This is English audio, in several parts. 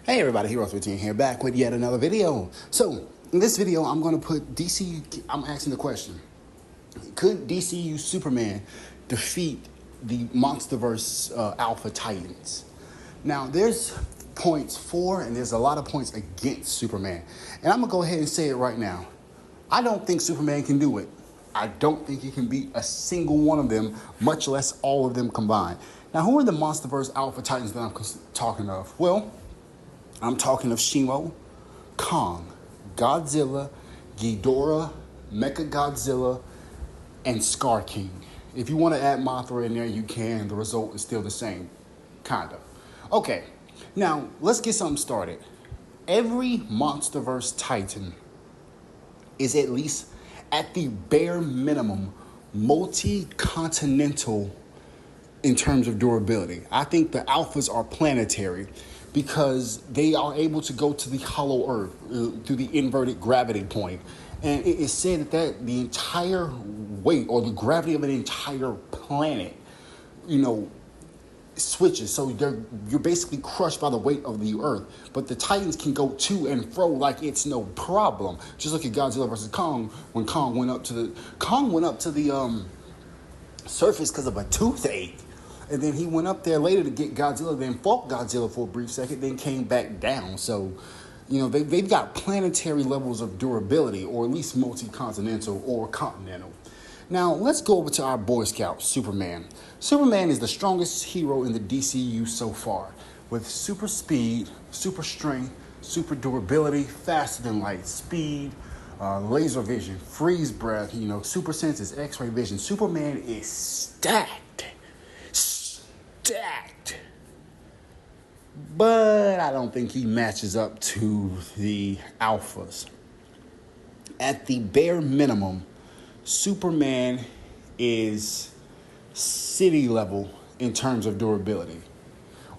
Hey everybody, Heroes 15 here, back with yet another video. So, in this video, I'm going to put I'm asking the question, could Dceu Superman defeat the Monsterverse Alpha Titans? Now, there's points for and there's a lot of points against Superman. And I'm going to go ahead and say it right now. I don't think Superman can do it. I don't think he can beat a single one of them, much less all of them combined. Now, who are the Monsterverse Alpha Titans that I'm talking of? Well, I'm talking of Shimo, Kong, Godzilla, Ghidorah, Mechagodzilla, and Scar King. If you want to add Mothra in there, you can. The result is still the same. Kind of. Okay, now let's get something started. Every Monsterverse Titan is at least, at the bare minimum, multi-continental in terms of durability. I think the Alphas are planetary, because they are able to go to the hollow earth through the inverted gravity point. And it is said that the entire weight or the gravity of an entire planet, switches. So you're basically crushed by the weight of the earth. But the Titans can go to and fro like it's no problem. Just look at Godzilla versus Kong. When Kong went up to the surface because of a toothache. And then he went up there later to get Godzilla, then fought Godzilla for a brief second, then came back down. So, they've got planetary levels of durability, or at least multi-continental or continental. Now, let's go over to our Boy Scout, Superman. Superman is the strongest hero in the DCU so far, with super speed, super strength, super durability, faster than light speed, laser vision, freeze breath, super senses, X-ray vision. Superman is stacked. But I don't think he matches up to the Alphas. At the bare minimum, Superman is city level in terms of durability.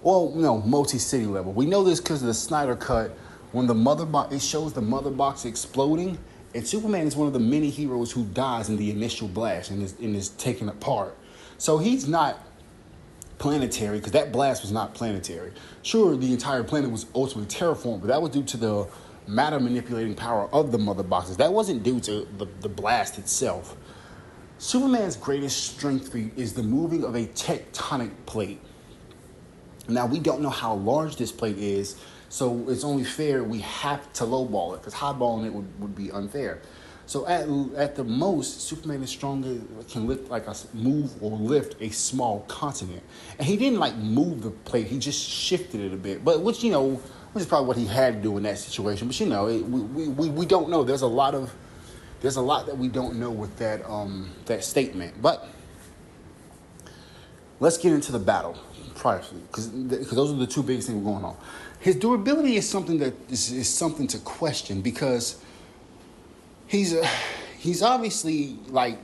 Well, no, multi-city level. We know this because of the Snyder Cut. When the mother box, it shows the mother box exploding, and Superman is one of the many heroes who dies in the initial blast and is taken apart. So he's not planetary, because that blast was not planetary. Sure, the entire planet was ultimately terraformed, but that was due to the matter manipulating power of the mother boxes. That wasn't due to the blast itself. Superman's greatest strength feat is the moving of a tectonic plate. Now, we don't know how large this plate is, so it's only fair we have to lowball it, because highballing it would be unfair. So at the most, Superman is stronger, can move or lift a small continent. And he didn't move the plate, he just shifted it a bit. But which is probably what he had to do in that situation. But we don't know. There's a lot that we don't know with that statement. But let's get into the battle because those are the two biggest things going on. His durability is something that is something to question, because He's obviously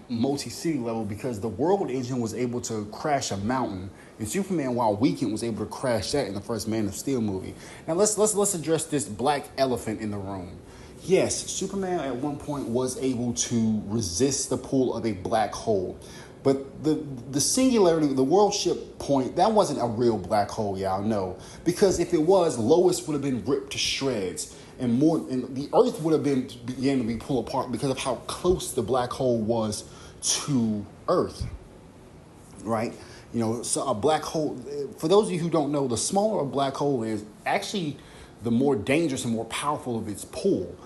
multi-city level, because the World Engine was able to crash a mountain, and Superman, while weakened, was able to crash that in the first Man of Steel movie. Now let's address this black elephant in the room. Yes, Superman at one point was able to resist the pull of a black hole, but the singularity, the world ship point, that wasn't a real black hole, y'all know, because if it was, Lois would have been ripped to shreds. And the Earth would have began to be pulled apart because of how close the black hole was to Earth, right? So a black hole, for those of you who don't know, the smaller a black hole is, actually the more dangerous and more powerful of its pull.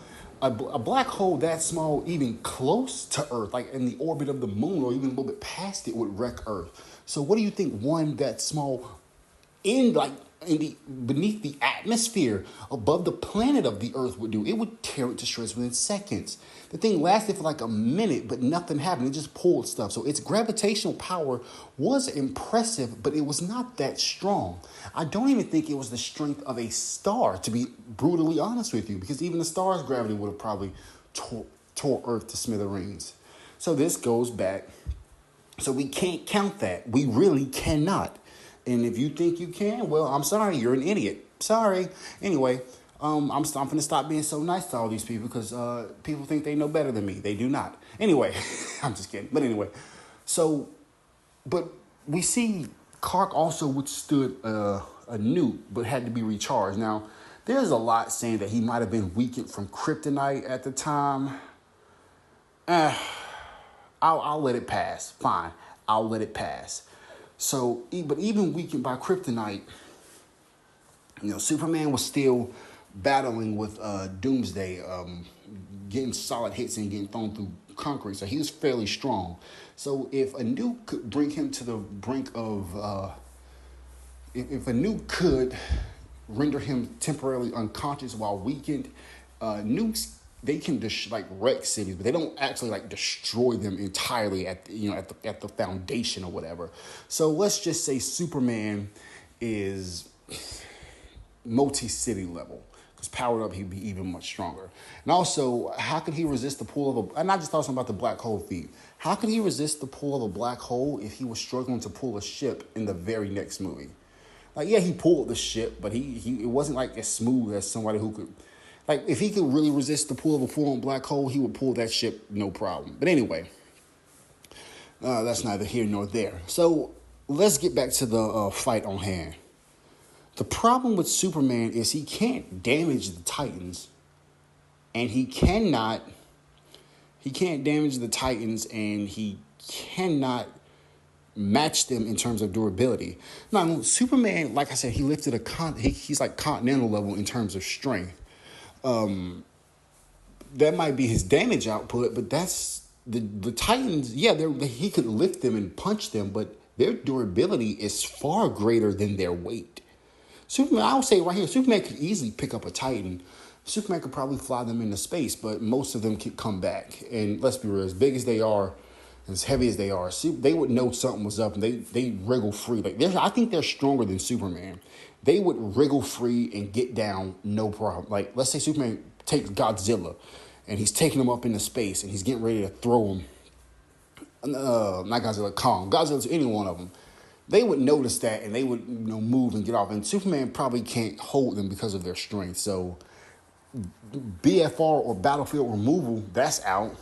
A black hole that small, even close to Earth, like in the orbit of the moon or even a little bit past it, would wreck Earth. So what do you think one that small beneath the atmosphere above the planet of the Earth would do? It would tear it to shreds within seconds. The thing lasted for a minute, but nothing happened. It just pulled stuff. So its gravitational power was impressive, but it was not that strong. I don't even think it was the strength of a star, to be brutally honest with you, because even the star's gravity would have probably tore Earth to smithereens. So this goes back. So we can't count that. We really cannot. And if you think you can, well, I'm sorry, you're an idiot. Sorry. Anyway, I'm going to stop being so nice to all these people, because people think they know better than me. They do not. Anyway, I'm just kidding. But anyway, but we see Clark also withstood a nuke, but had to be recharged. Now, There's a lot saying that he might have been weakened from kryptonite at the time. I'll let it pass. Fine, I'll let it pass. So, but even weakened by kryptonite, Superman was still battling with Doomsday, getting solid hits and getting thrown through concrete. So he was fairly strong. So if a nuke could bring him to the brink of, if a nuke could render him temporarily unconscious while weakened, nukes, they can wreck cities, but they don't actually destroy them entirely at the foundation or whatever. So let's just say Superman is multi-city level, because powered up he'd be even much stronger. And also, how could he resist the pull of and I just thought something about the black hole feat. How could he resist the pull of a black hole if he was struggling to pull a ship in the very next movie? He pulled the ship, but it wasn't as smooth as somebody who could. If he could really resist the pull of a full-on black hole, he would pull that ship no problem. But anyway, that's neither here nor there. So let's get back to the fight on hand. The problem with Superman is he can't damage the Titans, and he can't damage the Titans, and he cannot match them in terms of durability. Now, Superman, like I said, he lifted he's continental level in terms of strength. That might be his damage output, but that's the Titans. Yeah, he could lift them and punch them, but their durability is far greater than their weight. Superman, I would say right here, Superman could easily pick up a Titan. Superman could probably fly them into space, but most of them could come back. And let's be real, as big as they are, as heavy as they are, they would know something was up, and they wriggle free. I think they're stronger than Superman. They would wriggle free and get down, no problem. Let's say Superman takes Godzilla, and he's taking him up into space, and he's getting ready to throw him. Not Godzilla, Kong. Godzilla to any one of them. They would notice that, and they would move and get off. And Superman probably can't hold them because of their strength. So BFR or battlefield removal, that's out.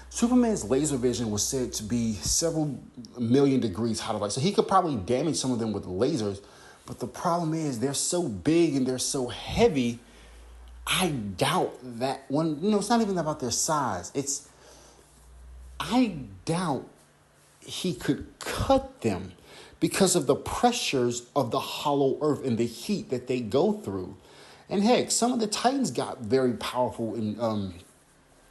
Superman's laser vision was said to be several million degrees hot of light. So he could probably damage some of them with lasers. But the problem is they're so big and they're so heavy, I doubt that one. It's not even about their size. I doubt he could cut them because of the pressures of the hollow earth and the heat that they go through. And heck, some of the Titans got very powerful in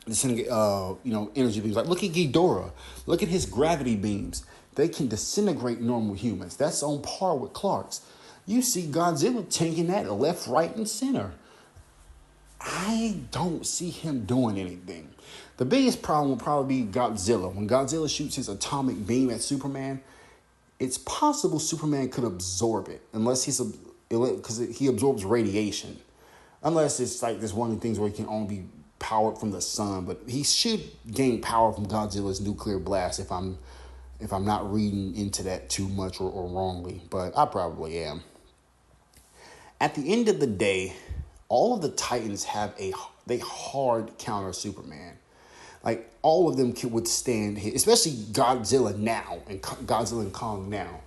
energy beams. Look at Ghidorah. Look at his gravity beams. They can disintegrate normal humans. That's on par with Clark's. You see Godzilla tanking that left, right, and center. I don't see him doing anything. The biggest problem will probably be Godzilla. When Godzilla shoots his atomic beam at Superman, it's possible Superman could absorb it, because he absorbs radiation. Unless it's this one of the things where he can only be powered from the sun, but he should gain power from Godzilla's nuclear blast if I'm not reading into that too much or wrongly, but I probably am. At the end of the day, all of the Titans have they hard counter Superman. All of them can withstand hit, especially Godzilla now and Godzilla and Kong now.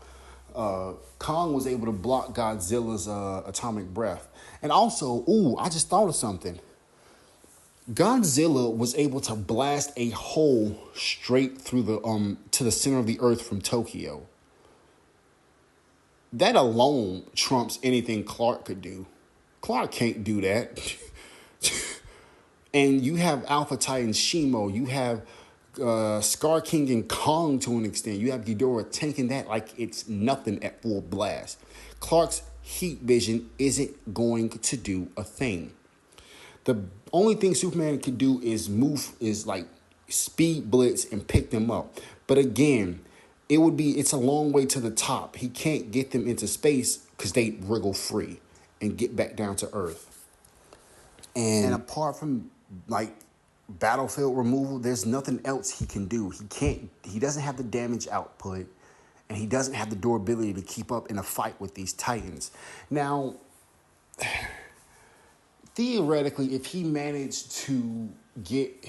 Kong was able to block Godzilla's atomic breath. And also, I just thought of something. Godzilla was able to blast a hole straight through to the center of the earth from Tokyo. That alone trumps anything Clark could do. Clark can't do that. And you have Alpha Titan Shimo. You have Scar King and Kong to an extent. You have Ghidorah tanking that like it's nothing at full blast. Clark's heat vision isn't going to do a thing. The only thing Superman can do is speed blitz and pick them up. But again, it's a long way to the top. He can't get them into space because they wriggle free and get back down to Earth. And apart from battlefield removal, there's nothing else he can do. He doesn't have the damage output, and he doesn't have the durability to keep up in a fight with these Titans. Now, theoretically, if he managed to get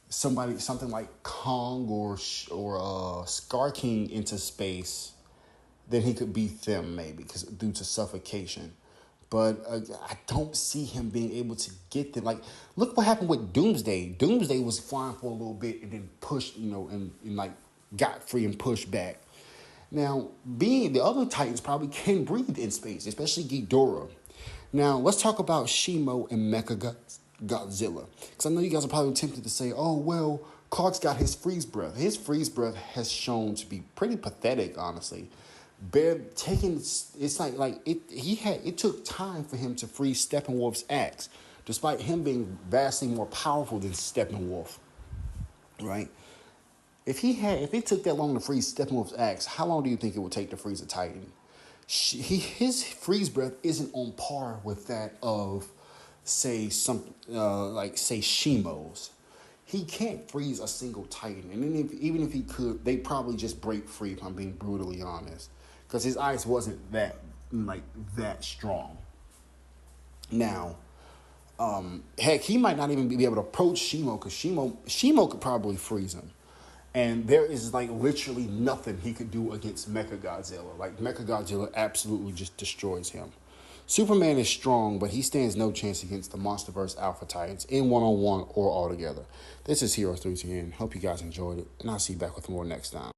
something like Kong or Scar King into space, then he could beat them maybe due to suffocation. But I don't see him being able to get them. Like, look what happened with Doomsday. Doomsday was flying for a little bit and then pushed, and like got free and pushed back. Now, being the other Titans probably can breathe in space, especially Ghidorah. Now, let's talk about Shimo and Godzilla. Because I know you guys are probably tempted to say, oh, well, Clark's got his freeze breath. His freeze breath has shown to be pretty pathetic, honestly. It took time for him to freeze Steppenwolf's axe, despite him being vastly more powerful than Steppenwolf, right? If it took that long to freeze Steppenwolf's axe, how long do you think it would take to freeze a Titan? His freeze breath isn't on par with that of, say, Shimo's. He can't freeze a single Titan, and then even if he could, they probably just break free. If I'm being brutally honest, because his ice wasn't that strong. Now, heck, he might not even be able to approach Shimo, because Shimo could probably freeze him. And there is literally nothing he could do against Mechagodzilla. Mechagodzilla absolutely just destroys him. Superman is strong, but he stands no chance against the MonsterVerse Alpha Titans in one-on-one or all together. This is Hero 310. Hope you guys enjoyed it, and I'll see you back with more next time.